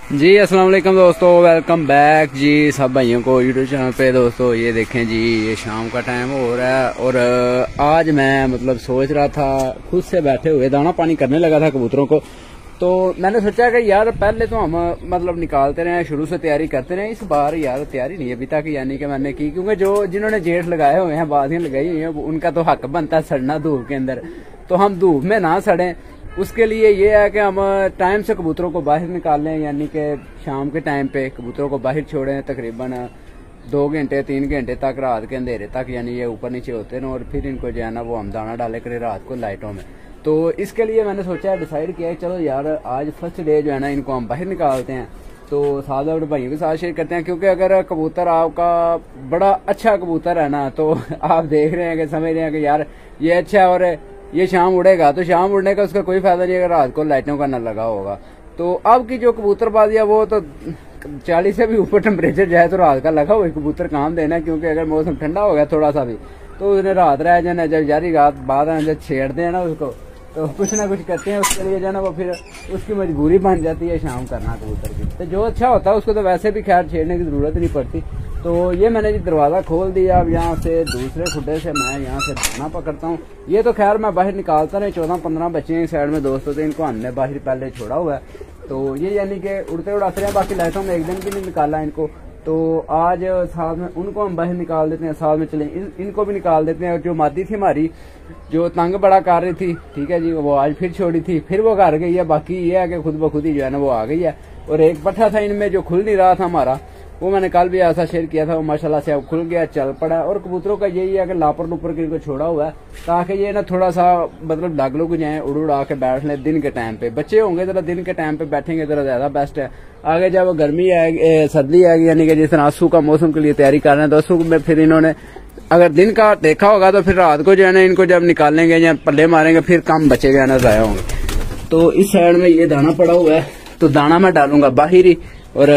जी अस्सलाम वालेकुम दोस्तों, वेलकम बैक जी सब भाइयों को यूट्यूब चैनल पे। दोस्तों ये देखें जी, ये शाम का टाइम हो रहा है और आज मैं सोच रहा था, खुद से बैठे हुए दाना पानी करने लगा था कबूतरों को। तो मैंने सोचा कि यार पहले तो हम निकालते रहे, शुरू से तैयारी करते रहे। इस बार यार तैयारी नहीं अभी तक यानी कि मैंने की, क्योंकि जो जिन्होंने जेठ लगाए हुए हैं, बाजियां लगाई हुई हैं, उनका तो हक बनता है सड़ना धूप के अंदर। तो हम धूप में ना सड़ें, उसके लिए ये है कि हम टाइम से कबूतरों को बाहर निकाल लें, यानी कि शाम के टाइम पे कबूतरों को बाहर छोड़ें तकरीबन 2 घंटे 3 घंटे तक, रात के अंधेरे तक, यानी ये ऊपर नीचे होते हैं और फिर इनको जो है ना वो हम दाना डाले करें रात को लाइटों में। तो इसके लिए मैंने सोचा डिसाइड किया कि चलो यार आज फर्स्ट डे जो है ना इनको हम बाहर निकालते हैं। तो साथ अपने भाइयों के साथ शेयर करते हैं, क्योंकि अगर कबूतर आपका बड़ा अच्छा कबूतर है ना, तो आप देख रहे हैं कि समझ रहे हैं कि यार ये अच्छा है और ये शाम उड़ेगा, तो शाम उड़ने का उसका कोई फायदा नहीं अगर रात को लाइटों का न लगा होगा। तो अब की जो कबूतरबाजी है वो तो 40 से भी ऊपर टेम्परेचर जाए तो रात का लगा हुआ कबूतर काम देना, क्योंकि अगर मौसम ठंडा हो गया थोड़ा सा भी तो उसने रात रह जाना। जब यारी रात बाद जब छेड़ते हैं ना उसको, तो कुछ ना कुछ करते हैं उसके लिए जो है ना, वो फिर उसकी मजबूरी बन जाती है शाम करना कबूतर की। तो जो अच्छा होता है उसको तो वैसे भी खैर छेड़ने की जरूरत नहीं पड़ती। तो ये मैंने जी दरवाजा खोल दिया। अब यहाँ से दूसरे खुड्डे से मैं यहाँ से दाना पकड़ता हूँ। ये तो खैर मैं बाहर निकालता नहीं, 14-15 बच्चे हैं साइड में दोस्तों, तो इनको हमने बाहर पहले छोड़ा हुआ है। तो ये यानी कि उड़ते उड़ाते हैं, बाकी लाइटों में एक दिन भी नहीं निकाला इनको। तो आज साथ में उनको हम बाहर निकाल देते हैं, साथ में चले इनको भी निकाल देते हैं। और जो मादी थी हमारी, जो तंग बड़ा कर रही थी, ठीक है जी, वो आज फिर छोड़ी थी, फिर वो घर गई है। बाकी ये है कि खुद ब खुद ही जो है ना वो आ गई है। और एक पट्ठा था इनमें जो खुल नहीं रहा था हमारा, वो मैंने कल भी ऐसा शेयर किया था, वो माशाल्लाह से अब खुल गया, चल पड़ा। और कबूतरों का यही है कि लापर लुपर के इनको छोड़ा हुआ है, ताकि ये ना थोड़ा सा डाग लोग जाए, उड़ उड़ा के बैठ लें दिन के टाइम पे। बच्चे होंगे जरा दिन के टाइम पे बैठेंगे जरा ज्यादा बेस्ट है। आगे जब गर्मी आएगी, सर्दी आएगी, यानी कि जिस तरह आंसू का मौसम के लिए तैयारी कर रहे हैं, तो आंसू में फिर इन्होंने अगर दिन का देखा होगा तो फिर रात को जो है ना इनको जब निकालेंगे या पल्ले मारेंगे फिर कम बचेगा ना जाया होंगे। तो इस साइड में ये दाना पड़ा हुआ है, तो दाना मैं डालूंगा बाहर ही, और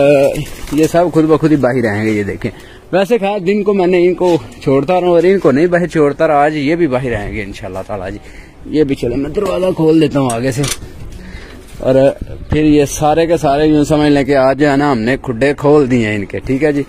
ये सब खुद ब खुद ही बाहर आएंगे। ये देखें, वैसे खैर दिन को मैंने इनको छोड़ता रहा और इनको नहीं बाहर छोड़ता रहा, आज ये भी बाहर आएंगे इंशाल्लाह ताला जी। ये भी चले, मैं दरवाजा खोल देता हूँ आगे से, और फिर ये सारे के सारे यूं समझ लें कि आज जो है ना हमने खुड्डे खोल दिए हैं इनके, ठीक है जी।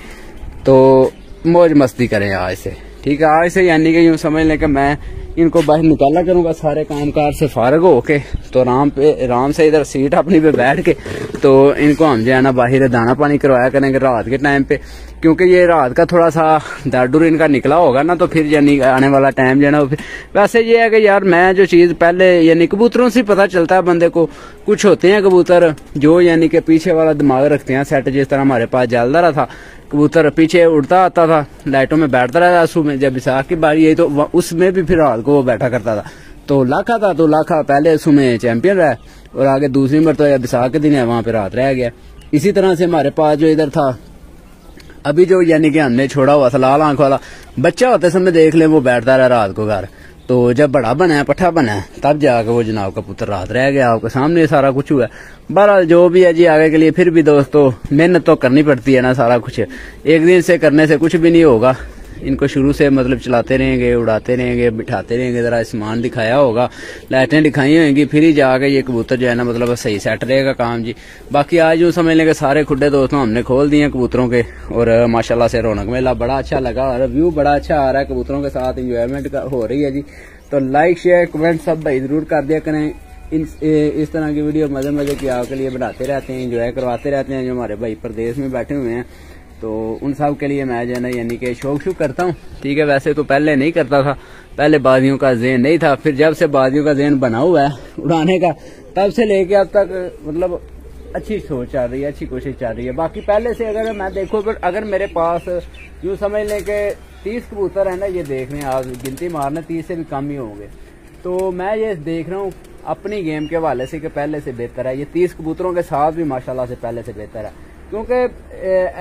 तो मौज मस्ती करें आज से, ठीक है। आज से यानी कि यूं समझ लें कि मैं इनको बाहर निकाला करूंगा सारे कामकाज से फारग होके, तो आराम से इधर सीट अपनी पे बैठ के तो इनको हम जो है ना बाहर दाना पानी करवाया करेंगे रात के टाइम पे। क्योंकि ये रात का थोड़ा सा दर्द इनका निकला होगा ना, तो फिर यानी आने वाला टाइम जो है ना, वैसे ये है कि यार मैं जो चीज पहले यानी कबूतरों से पता चलता है बंदे को, कुछ होते हैं कबूतर जो यानी कि पीछे वाला दिमाग रखते हैं सेट, जिस तरह हमारे पास जलदारा था कबूतर, पीछे उड़ता आता था, लाइटों में बैठता रहता था। में जब विसाख की बारी आई तो उसमें भी फिर रात को वो बैठा करता था। तो लाखा था, तो लाखा पहले उसमें चैंपियन रहा, और आगे दूसरी नंबर तो विसाख के दिन है वहां पे रात रह गया। इसी तरह से हमारे पास जो इधर था अभी जो यानी कि हमने छोड़ा हुआ था लाल आंख वाला बच्चा, होते समय देख ले वो बैठता रहा रात को घर। तो जब बड़ा बना है, पट्ठा बना है, तब जाके वो जनाब का पुत्र रात रह गया। आपके सामने सारा कुछ हुआ। बहरहाल जो भी है जी, आगे के लिए फिर भी दोस्तों मेहनत तो करनी पड़ती है ना, सारा कुछ एक दिन से करने से कुछ भी नहीं होगा। इनको शुरू से चलाते रहेंगे, उड़ाते रहेंगे, बिठाते रहेंगे, जरा आसमान दिखाया होगा, लाइटें दिखाई होंगी, फिर ही जाके ये कबूतर जो है ना सही सेट रहेगा काम जी। बाकी आज यूँ समझ लेंगे सारे खुड्डे दोस्तों हमने खोल दिए कबूतरों के, और माशाल्लाह से रौनक मेला बड़ा अच्छा लगा, और व्यू बड़ा अच्छा आ रहा है, कबूतरों के साथ इंजॉयमेंट हो रही है जी। तो लाइक शेयर कमेंट सब भाई जरूर कर दिया करें। इस तरह की वीडियो मजे की आपके लिए बनाते रहते हैं, इंजॉय करवाते रहते हैं। जो हमारे भाई प्रदेश में बैठे हुए हैं, तो उन सब के लिए मैं जो है ना यानी कि शौक करता हूँ, ठीक है। वैसे तो पहले नहीं करता था, पहले बाजियों का ज़हन नहीं था, फिर जब से बाजियों का ज़हन बना हुआ है उड़ाने का, तब से लेके अब तक अच्छी सोच चल रही है, अच्छी कोशिश चल रही है। बाकी पहले से अगर मैं देखूँ, अगर मेरे पास यूँ समझ लें कि 30 कबूतर है ना, ये देख रहे हैं आप, गिनती मारना 30 से भी कम ही होंगे। तो मैं ये देख रहा हूँ अपनी गेम के हवाले से कि पहले से बेहतर है। ये 30 कबूतरों के साथ भी माशाल्लाह से पहले से बेहतर है, क्योंकि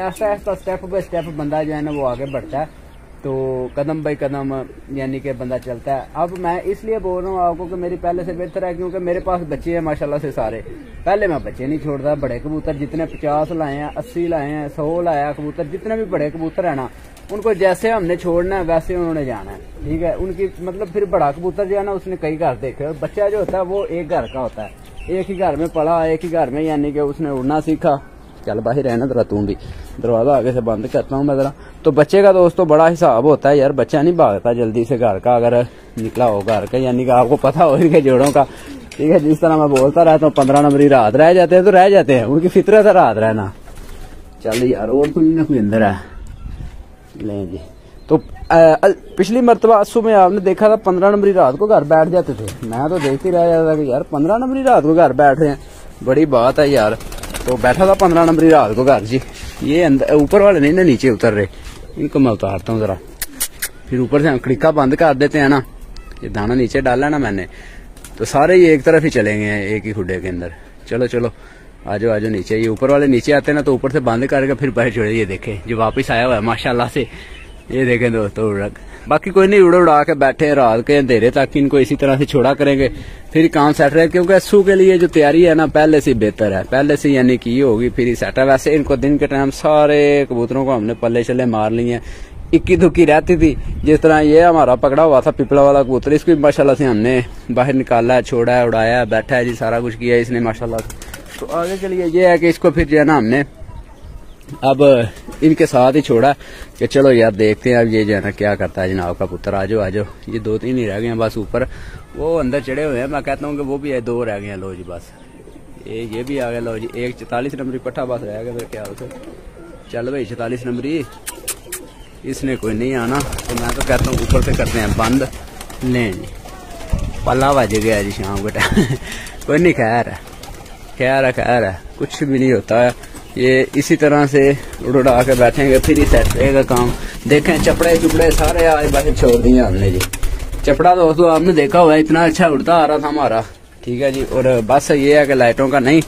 ऐसा ऐसा स्टेप बाय स्टेप बंदा जो है ना वो आगे बढ़ता है। तो कदम बाई कदम यानी कि बंदा चलता है। अब मैं इसलिए बोल रहा हूँ आपको कि मेरी पहले से बेहतर है, क्योंकि मेरे पास बच्चे हैं माशाल्लाह से सारे। पहले मैं बच्चे नहीं छोड़ता, बड़े कबूतर जितने 50 लाए हैं, 80 लाए हैं, 100 लाया कबूतर, जितने भी बड़े कबूतर है ना, उनको जैसे हमने छोड़ना है वैसे उन्होंने जाना है, ठीक है। उनकी फिर बड़ा कबूतर जो है ना उसने कई घर देखे, और बच्चा जो होता है वो एक घर का होता है, एक ही घर में पला, एक ही घर में यानी कि उसने उड़ना सीखा, चल बाहर रहना जरा, तू भी दरवाजा आगे से बंद करता हूँ मैं जरा। तो बच्चे का दोस्तों बड़ा हिसाब होता है यार, बच्चा नहीं भागता जल्दी से घर का, अगर निकला हो घर का, यानी कि आपको पता हो इनके जोड़ों का, ठीक है। जिस तरह मैं बोलता रहता हूँ 15 नंबरी रात रह जाते हैं तो रह जाते हैं, उनकी फितरत है रात रहना। चल यार और तो नहीं ना कोई अंदर है, ले जी। तो पिछली मरतबा सुबह आपने देखा था 15 नंबरी रात को घर बैठ जाते थे, मैं तो देखते रह जाता कि यार 15 नंबरी रात को घर बैठ रहे हैं, बड़ी बात है यार। तो बैठा था 15 नंबरी रात को घर जी। ये अंदर ऊपर वाले नहीं ना नीचे उतर रहे, इनको मैं उतारता हूँ जरा, फिर ऊपर से हम खिड़का बंद कर देते हैं ना। ये दाना नीचे डाला ना मैंने, तो सारे ये एक तरफ ही चलेंगे एक ही खुडे के अंदर। चलो चलो आजो आजो नीचे। ये ऊपर वाले नीचे आते हैं ना तो ऊपर से बंद करके फिर बाहर छोड़े। ये देखे जो वापस आया हुआ है माशाल्लाह से, ये देखें दोस्तों उड़क। बाकी कोई नहीं, उड़ा के बैठे रात के अंधेरे तक इनको इसी तरह से छोड़ा करेंगे, फिर काम सेट रहे। क्योंकि अस्सू के लिए जो तैयारी है ना पहले से बेहतर है, पहले से यानी की होगी फिर ही सेट है। वैसे इनको दिन के टाइम सारे कबूतरों को हमने पल्ले चले मार लिए हैं, इक्की दुक्की रहती थी। जिस तरह ये हमारा पकड़ा हुआ था पिपला वाला कबूतर, इसको भी माशाल्लाह से हमने बाहर निकाला है, छोड़ा है, उड़ाया है, बैठा है जी, सारा कुछ किया है इसने माशाल्लाह से। तो आगे के लिए ये है कि इसको फिर जो है ना हमने अब इनके साथ ही छोड़ा कि चलो यार देखते हैं अब ये जो है ना क्या करता है जनाब का पुत्र। आजो आजो, ये 2-3 ही रह गए हैं बस, ऊपर वो अंदर चढ़े हुए हैं। मैं कहता हूँ कि वो भी है, 2 रह गए हैं। लो जी बस ये भी आ गया। लो जी एक 44 नंबरी पट्ठा बस रह गया मेरे ख्याल से। चल भाई 44 नंबरी, इसने कोई नहीं आना, तो मैं तो कहता हूँ ऊपर से करते हैं बंद। लें जी पल्ला बज गया जी शाम के टाइम। कोई नहीं, खैर है खैर है खैर है, कुछ भी नहीं होता है। ये इसी तरह से उड़ा के बैठेंगे फिर ही सेट रहेगा काम। देखें चपड़े चुपड़े सारे आज बाहर छोड़ दिए हमने जी। चपड़ा दोस्तों आपने देखा हुआ है, इतना अच्छा उड़ता आ रहा था हमारा, ठीक है जी। और बस ये है कि लाइटों का नहीं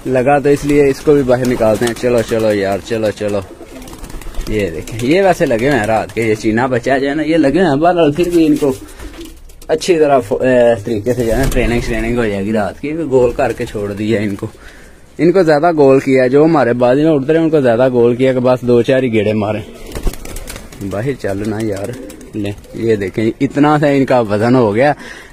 लगा तो इसलिए इसको भी बाहर निकालते हैं। चलो चलो यार चलो चलो। ये देखें ये वैसे लगे हुए हैं रात के, ये चीना बचा जाए ना, ये लगे हुए हैं बार, फिर भी इनको अच्छी तरह तरीके से जो है ट्रेनिंग हो जाएगी रात की। गोल करके छोड़ दिया इनको ज्यादा गोल किया, जो हमारे बाजी में उड़ते रहे उनको ज्यादा गोल किया कि बस 2-4 ही गेड़े मारे। बाहर चलना यार। ले ये देखें इतना सा इनका वजन हो गया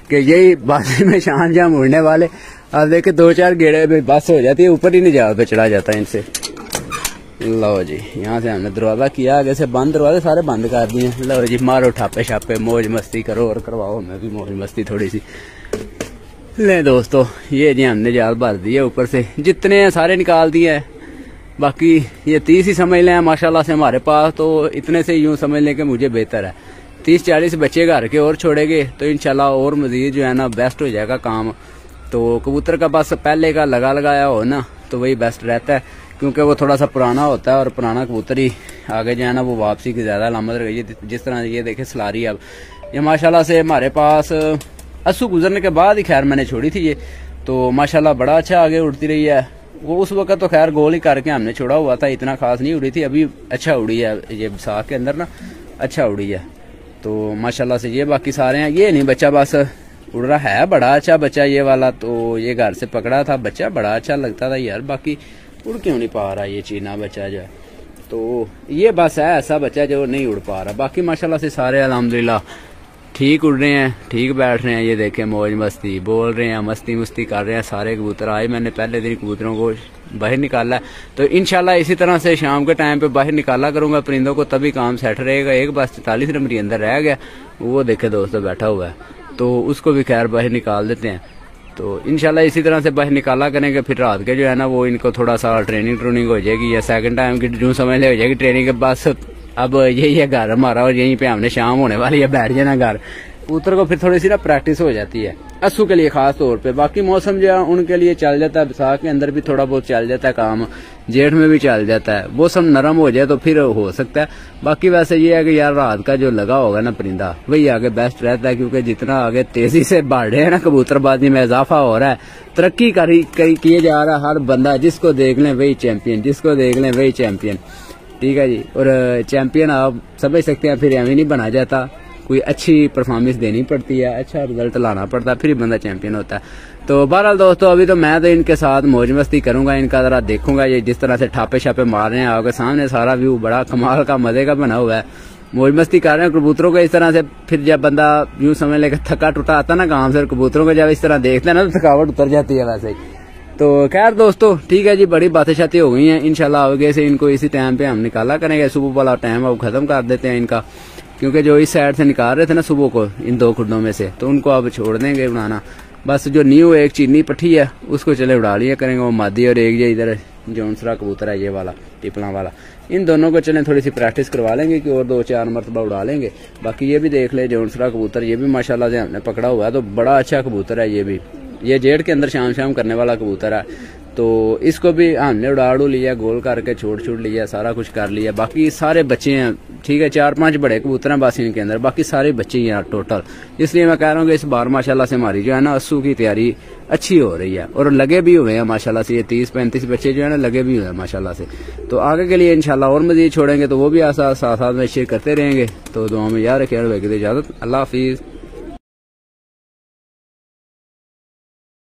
कि यही बाजी में शान जाम उड़ने वाले, अब देखे 2-4 गेड़े में बस हो जाती है, ऊपर ही नहीं जा पे चढ़ा जाता है इनसे। लो जी यहाँ से हमने दरवाजा किया, आगे से बंद, दरवाजे सारे बंद कर दिए। लो जी मारो ठापे शापे, मौज मस्ती करो और करवाओ हमें भी मौज मस्ती थोड़ी सी। ले दोस्तों ये जी हमने जाल भर दी है, ऊपर से जितने हैं सारे निकाल दिए हैं। बाकी ये 30 ही समझ लें माशाल्लाह से हमारे पास, तो इतने से यूं समझ लें कि मुझे बेहतर है। 30-40 बच्चे घर के और छोड़ेंगे तो इंशाल्लाह और मजीद जो है ना बेस्ट हो जाएगा काम। तो कबूतर का बस पहले का लगाया हो ना तो वही बेस्ट रहता है, क्योंकि वो थोड़ा सा पुराना होता है और पुराना कबूतर ही आगे जो है ना वो वापसी की ज्यादा अलामत रही है। जिस तरह ये देखे सलारी, अब ये माशाल्लाह से हमारे पास अस्सू गुजरने के बाद ही खैर मैंने छोड़ी थी ये, तो माशाल्लाह बड़ा अच्छा आगे उड़ती रही है। वो उस वक्त तो खैर गोल ही करके हमने छोड़ा हुआ था, इतना खास नहीं उड़ी थी, अभी अच्छा उड़ी है ये बैसाख के अंदर ना, अच्छा उड़ी है तो माशाल्लाह से। ये बाकी सारे हैं, ये नहीं बच्चा बस उड़ रहा है, बड़ा अच्छा बच्चा ये वाला, तो ये घर से पकड़ा था बच्चा, बड़ा अच्छा लगता था यार। बाकी उड़ क्यों नहीं पा रहा ये चीना बच्चा जो है, तो ये बस है ऐसा बच्चा जो नहीं उड़ पा रहा। बाकी माशाल्लाह से सारे अल्हम्दुलिल्लाह ठीक उड़ रहे हैं, ठीक बैठ रहे हैं। ये देखें मौज मस्ती बोल रहे हैं, मस्ती मुस्ती कर रहे हैं सारे कबूतर। आज मैंने पहले दिन कबूतरों को बाहर निकाला, तो इंशाल्लाह इसी तरह से शाम के टाइम पे बाहर निकाला करूंगा परिंदों को, तभी काम सेट रहेगा। एक बस 44 नंबर अंदर रह गया, वो देखे दोस्तों बैठा हुआ है, तो उसको भी खैर बाहर निकाल देते हैं। तो इंशाल्लाह इसी तरह से बाहर निकाला करेंगे, फिर रात के जो है ना वो इनको थोड़ा सा ट्रेनिंग हो जाएगी, या सेकंड टाइम की जो समझ ले हो जाएगी ट्रेनिंग के। बस अब यही है घर हमारा, और यहीं पे हमने शाम होने वाली है, बैठ जाना घर। कबूतर को फिर थोड़ी सी ना प्रैक्टिस हो जाती है अस्सू के लिए खास तौर पे। बाकी मौसम जो है उनके लिए चल जाता है, बैसाख के अंदर भी थोड़ा बहुत चल जाता है काम, जेठ में भी चल जाता है। मौसम नरम हो जाए तो फिर हो सकता है। बाकी वैसे ये है कि यार रात का जो लगा होगा ना परिंदा वही आगे बेस्ट रहता है, क्योंकि जितना आगे तेजी से बढ़ रहे हैं ना कबूतरबाजी में इजाफा हो रहा है, तरक्की किए जा रहा है हर बंदा, जिसको देख लें वही चैंपियन, जिसको देख लें वही चैंपियन, ठीक है जी। और चैंपियन आप समझ सकते हैं फिर एवं नहीं बना जाता, कोई अच्छी परफॉर्मेंस देनी पड़ती है, अच्छा रिजल्ट लाना पड़ता है, फिर बंदा चैंपियन होता है। तो बहरहाल दोस्तों अभी तो मैं तो इनके साथ मौज मस्ती करूंगा, इनका जरा देखूंगा ये जिस तरह से ठापे छापे मार रहे हैं। आपके सामने सारा व्यू बड़ा कमाल का मजे का बना हुआ है, मौज मस्ती कर रहे हैं कबूतरों को इस तरह से। फिर जब बंदा यूं समझ लेकर थका टूटा आता ना काम से, कबूतरों को जब इस तरह देखते हैं ना तो थकावट उतर जाती है वैसे ही। तो खैर दोस्तों ठीक है जी, बड़ी बातें शातें हो गई हैं। इंशाल्लाह आगे से इनको इसी टाइम पे हम निकाला करेंगे। सुबह वाला टाइम है वो खत्म कर देते हैं इनका, क्योंकि जो इस साइड से निकाल रहे थे ना सुबह को इन 2 खुडों में से, तो उनको अब छोड़ देंगे उड़ाना। बस जो न्यू एक चीनी पट्टी है उसको चले उड़ा लिया करेंगे, वो मादी, और एक जो इधर जौनसरा कबूतर है ये वाला टिपला वाला, इन दोनों को चलें थोड़ी सी प्रैक्टिस करवा लेंगे कि और 2-4 मरतबा उड़ा लेंगे। बाकी ये भी देख ले जौनसरा कबूतर, ये भी माशाल्लाह से हमने पकड़ा हुआ है, तो बड़ा अच्छा कबूतर है ये भी। ये जेठ के अंदर शाम शाम करने वाला कबूतर है, तो इसको भी हमने उड़ाड़ू लिया, गोल करके छोड़ लिया, सारा कुछ कर लिया। बाकी सारे बच्चे हैं, ठीक है, 4-5 बड़े कबूतर हैं बस इनके अंदर, बाकी सारे बच्चे ही हैं टोटल। इसलिए मैं कह रहा हूँ कि इस बार माशाल्लाह से हमारी जो है ना अस्सू की तैयारी अच्छी हो रही है, और लगे भी हुए हैं माशाल्लाह से। ये 30-35 बच्चे जो है ना लगे भी हुए हैं माशाल्लाह से। तो आगे के लिए इंशाल्लाह और मजीद छोड़ेंगे, तो वो भी साथ साथ में शेयर करते रहेंगे। तो दुआ में याद रखिए, इजाज़त, अल्लाह हाफिज़।